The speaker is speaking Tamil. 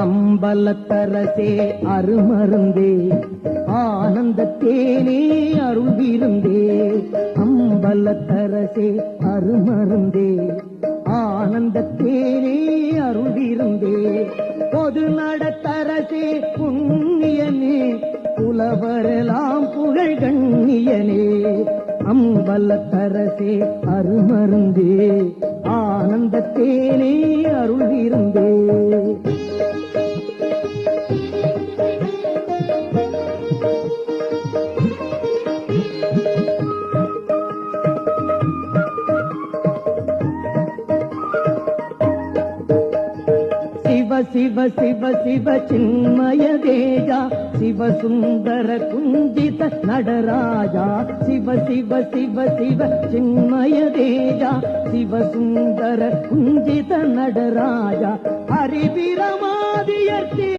அம்பலத்தரசே அருமருந்தே ஆனந்த தேனே அருள்விருந்தே. அம்பலத்தரசே அருமருந்தே ஆனந்த தேனே அருள்விருந்தே. பொது நடத்தரசே புண்ணியனே புலவரெல்லாம் புகழ் கண்ணியனே. அம்பலத்தரசே அருமருந்தே ஆனந்த தேனே அருள்விருந்தே. சிவ சிவ சிவ சிவ சின்மய தேஜா சிவ சுந்தர குஞ்சித நடராஜா. சிவ சிவ சிவ சிவ சின்மய தேஜா சிவ சுந்தர குஞ்சித நடராஜா. ஹரிபிரமாதியர்த்தி